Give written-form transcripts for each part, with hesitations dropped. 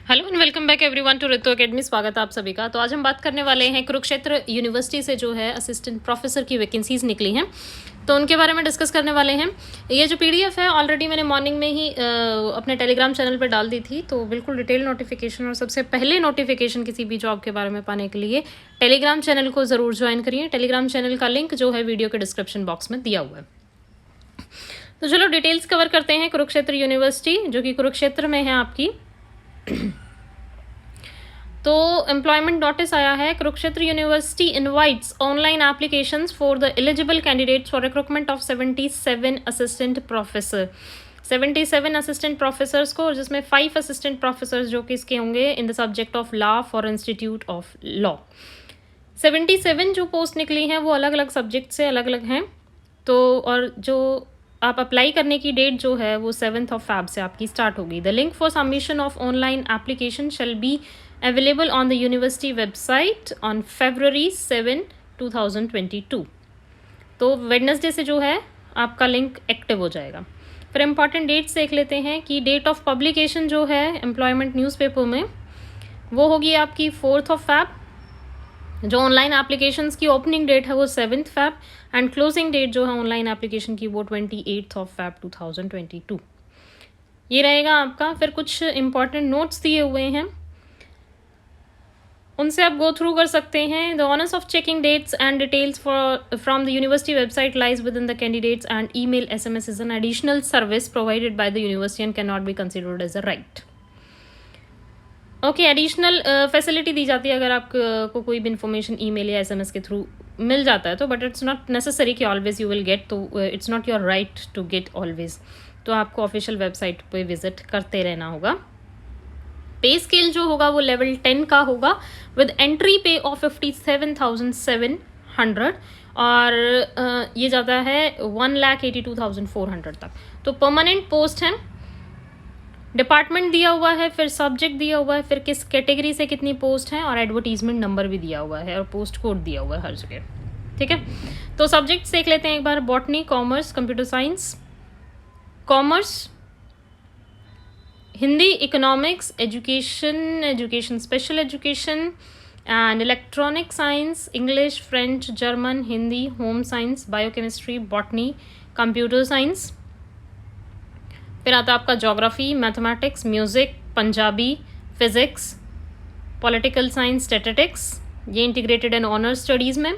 Hello and welcome back everyone to Ritu Academy. स्वागत है आप सभी का। तो आज हम बात करने वाले हैं कुरुक्षेत्र यूनिवर्सिटी से जो है असिस्टेंट प्रोफेसर की वैकेंसीज निकली हैं, तो उनके बारे में डिस्कस करने वाले हैं। ये जो पीडीएफ है ऑलरेडी मैंने मॉर्निंग में ही अपने टेलीग्राम चैनल पर डाल दी थी, तो बिल्कुल डिटेल नोटिफिकेशन और सबसे पहले नोटिफिकेशन किसी भी जॉब के बारे में पाने के लिए टेलीग्राम चैनल को ज़रूर ज्वाइन करिए। टेलीग्राम चैनल का लिंक जो है वीडियो के डिस्क्रिप्शन बॉक्स में दिया हुआ है। तो चलो डिटेल्स कवर करते हैं। कुरुक्षेत्र यूनिवर्सिटी जो कि कुरुक्षेत्र में है आपकी, तो एम्प्लॉयमेंट नोटिस आया है। Kurukshetra university invites online applications for the eligible candidates for recruitment of 77 assistant professor. 77 assistant professors को, जिसमें 5 असिस्टेंट प्रोफेसर्स जो कि इसके होंगे in the subject of law for institute of law. 77 जो पोस्ट निकली हैं वो अलग अलग सब्जेक्ट से अलग अलग हैं। तो और जो आप अप्लाई करने की डेट जो है वो 7 Feb से आपकी स्टार्ट होगी। The link for submission of online application shall be available on the university website on February 7, 2022। तो वेडनेसडे से जो है आपका लिंक एक्टिव हो जाएगा। फिर इंपॉर्टेंट डेट्स देख लेते हैं कि डेट ऑफ पब्लिकेशन जो है एम्प्लॉयमेंट न्यूज़पेपर में वो होगी आपकी 4 Feb। जो ऑनलाइन एप्लीकेशंस की ओपनिंग डेट है वो 7 Feb एंड क्लोजिंग डेट जो है ऑनलाइन एप्लीकेशन की वो 28 Feb 2022 ये रहेगा आपका। फिर कुछ इंपॉर्टेंट नोट्स दिए हुए हैं, उनसे आप गो थ्रू कर सकते हैं। The onus of checking dates and details for from the university website lies with in the candidates and email SMS is an additional service provided by the university and can not be considered as a right. Okay, additional facility दी जाती है अगर आपको कोई भी information email या SMS के through मिल जाता है तो, बट इट्स नॉट नेसेसरी कि ऑलवेज यू विल गेट, तो it's not your right to get always. तो आपको ऑफिशियल वेबसाइट पे विजिट करते रहना होगा। पे स्केल जो होगा वो लेवल 10 का होगा विद एंट्री पे ऑफ 57,700 और ये जाता है 1,82,400 तक। तो परमानेंट पोस्ट है, डिपार्टमेंट दिया हुआ है, फिर सब्जेक्ट दिया हुआ है, फिर किस कैटेगरी से कितनी पोस्ट है और एडवर्टीजमेंट नंबर भी दिया हुआ है और पोस्ट कोड दिया हुआ है हर जगह। ठीक है, तो सब्जेक्ट्स देख लेते हैं एक बार। Botany, commerce, computer science, commerce, Hindi, economics, education special education and electronic science, English, French, German, Hindi, home science, biochemistry, botany, computer science. फिर आता है आपका geography, mathematics, music, Punjabi, physics, political science, statistics, ये इंटीग्रेटेड एंड ऑनर्स स्टडीज़ में।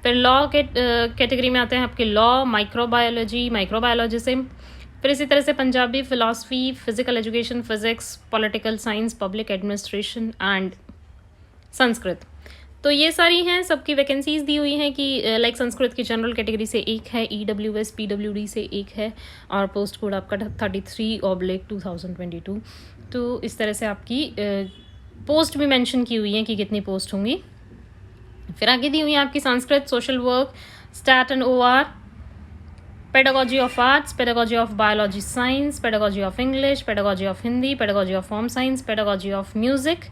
फिर law के category में आते हैं आपके लॉ, माइक्रोबायोलॉजिज्म। फिर इसी तरह से Punjabi, philosophy, physical education, physics, political science, public administration and Sanskrit. तो ये सारी हैं, सबकी वैकेंसीज दी हुई हैं कि लाइक संस्कृत की जनरल कैटेगरी से एक है, EWS PWD से एक है और पोस्ट कोड आपका 33/2022। तो इस तरह से आपकी पोस्ट भी मेंशन की हुई है कि कितनी पोस्ट होंगी। फिर आगे दी हुई है आपकी Sanskrit, social work, stat and OR, pedagogy of arts, pedagogy of biology science, pedagogy of English, pedagogy of Hindi, pedagogy of home science, pedagogy of music,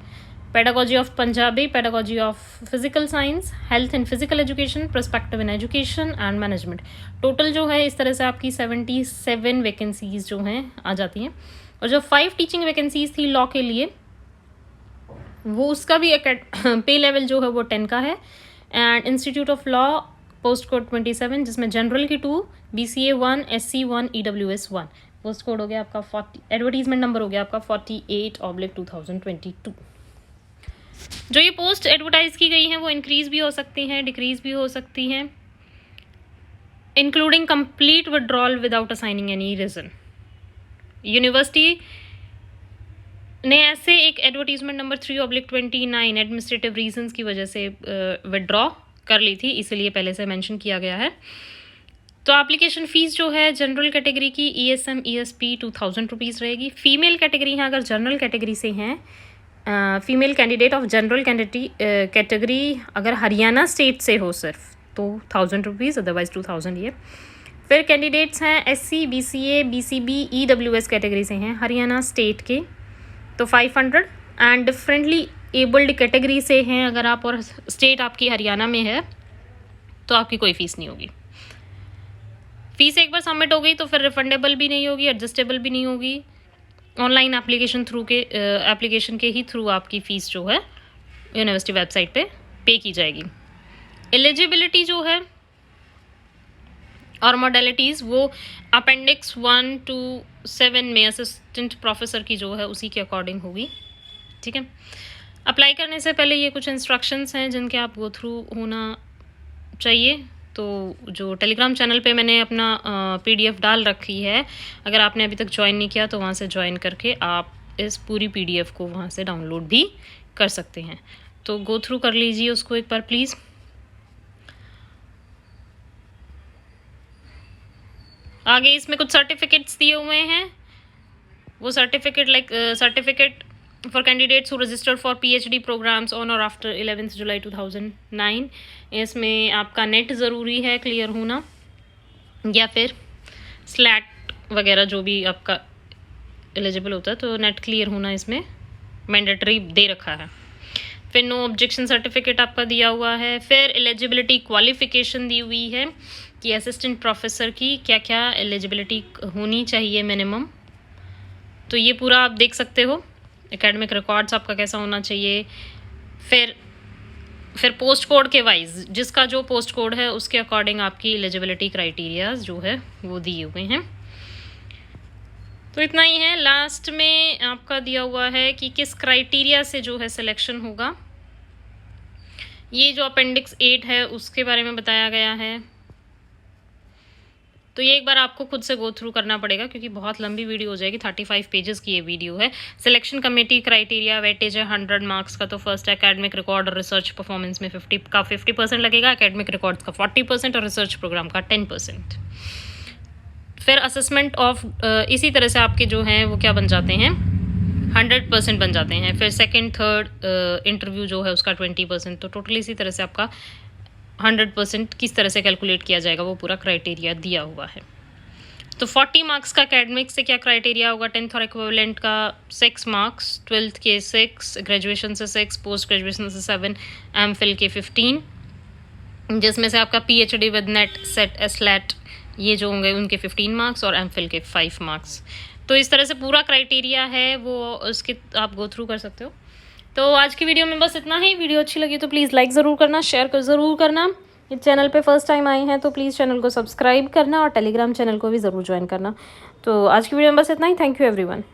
pedagogy of Punjabi, pedagogy of physical science, health and physical education, perspective in education and management। Total जो है इस तरह से आपकी 77 vacancies जो हैं आ जाती हैं। और जो 5 टीचिंग वैकेंसीज थी लॉ के लिए वो उसका भी पे लेवल जो है वो 10 का है। And institute of law post code 27, जिसमें जनरल की 2, BCA 1, SC 1, EWS 1। Post code हो गया आपका 40, एडवर्टीजमेंट नंबर हो गया आपका 48/2022। जो ये पोस्ट एडवर्टाइज की गई हैं वो इंक्रीज भी हो सकती हैं, डिक्रीज भी हो सकती हैं, including complete withdrawal without assigning any reason. University ने ऐसे एक एडवर्टीजमेंट नंबर 3/29 एडमिनिस्ट्रेटिव रीजंस की वजह से विड्रॉ कर ली थी, इसलिए पहले से मेंशन किया गया है। तो एप्लीकेशन फीस जो है जनरल कैटेगरी की ESM ESP 2000 रुपीज़ रहेगी। फीमेल कैटेगरी हैं, अगर जनरल कैटेगरी से हैं, female candidate of general category अगर हरियाणा स्टेट से हो सिर्फ तो 1000 रुपीज़, अदरवाइज 2000 ये। फिर कैंडिडेट्स हैं SC BCA BCB EWS category से हैं हरियाणा स्टेट के तो 500 एंड डिफरेंटली एबल्ड कैटेगरी से हैं अगर आप और स्टेट आपकी हरियाणा में है तो आपकी कोई फ़ीस नहीं होगी। फ़ीस एक बार सबमिट हो गई तो फिर रिफंडेबल भी नहीं होगी, एडजस्टेबल भी नहीं होगी। ऑनलाइन एप्लीकेशन के ही थ्रू आपकी फ़ीस जो है यूनिवर्सिटी वेबसाइट पे की जाएगी। एलिजिबिलिटी जो है और मॉडलिटीज़ वो अपेंडिक्स 1 to 7 में असिस्टेंट प्रोफेसर की जो है उसी के अकॉर्डिंग होगी। ठीक है, अप्लाई करने से पहले ये कुछ इंस्ट्रक्शंस हैं जिनके आप गो थ्रू होना चाहिए। तो जो टेलीग्राम चैनल पे मैंने अपना PDF डाल रखी है, अगर आपने अभी तक ज्वाइन नहीं किया तो वहाँ से ज्वाइन करके आप इस पूरी PDF को वहाँ से डाउनलोड भी कर सकते हैं। तो गो थ्रू कर लीजिए उसको एक बार प्लीज़। आगे इसमें कुछ सर्टिफिकेट्स दिए हुए हैं, वो certificate for candidates who registered for PhD programmes on और आफ्टर 11 जुलाई 2009। इसमें आपका नेट ज़रूरी है क्लियर होना, या फिर स्लैट वगैरह जो भी आपका एलिजिबल होता है, तो नेट क्लियर होना इसमें मैंडेटरी दे रखा है। फिर नो ऑब्जेक्शन सर्टिफिकेट आपका दिया हुआ है। फिर एलिजिबिलिटी क्वालिफिकेशन दी हुई है कि असिस्टेंट प्रोफेसर की क्या क्या एलिजिबिलिटी होनी चाहिए मिनिमम, तो ये पूरा आप देख सकते हो। एकेडमिक रिकॉर्ड्स आपका कैसा होना चाहिए। फिर पोस्ट कोड के वाइज, जिसका जो पोस्ट कोड है उसके अकॉर्डिंग आपकी एलिजिबिलिटी क्राइटेरियाज जो है वो दिए हुए हैं। तो इतना ही है। लास्ट में आपका दिया हुआ है कि किस क्राइटेरिया से जो है सिलेक्शन होगा। ये जो अपेंडिक्स 8 है उसके बारे में बताया गया है। तो ये एक बार आपको खुद से गो थ्रू करना पड़ेगा क्योंकि बहुत लंबी वीडियो हो जाएगी। 35 पेजेस की ये वीडियो है। सिलेक्शन कमेटी क्राइटेरिया वेटेज है 100 मार्क्स का। तो फर्स्ट एकेडमिक रिकॉर्ड और रिसर्च परफॉर्मेंस में 50% लगेगा, एकेडमिक रिकॉर्ड्स का 40% और रिसर्च प्रोग्राम का 10%। फिर असेसमेंट ऑफ इसी तरह से आपके जो हैं वो क्या बन जाते हैं, 100% बन जाते हैं। फिर सेकेंड थर्ड इंटरव्यू जो है उसका 20%। तो टोटल इसी तरह से आपका 100% किस तरह से कैलकुलेट किया जाएगा वो पूरा क्राइटेरिया दिया हुआ है। तो 40 मार्क्स का एकेडमिक से क्या क्राइटेरिया होगा, 10th और इक्विवेलेंट का 6 मार्क्स, 12th के 6, ग्रेजुएशन से 6, पोस्ट ग्रेजुएशन से 7, MPhil के 15, जिसमें से आपका PhD with net set islet ये जो होंगे उनके 15 मार्क्स और MPhil के 5 मार्क्स। तो इस तरह से पूरा क्राइटेरिया है वो उसके आप गो थ्रू कर सकते हो। तो आज की वीडियो में बस इतना ही। वीडियो अच्छी लगी तो प्लीज़ लाइक ज़रूर करना, शेयर ज़रूर करना। इस चैनल पे फर्स्ट टाइम आए हैं तो प्लीज़ चैनल को सब्सक्राइब करना और टेलीग्राम चैनल को भी ज़रूर ज्वाइन करना। तो आज की वीडियो में बस इतना ही। Thank you everyone.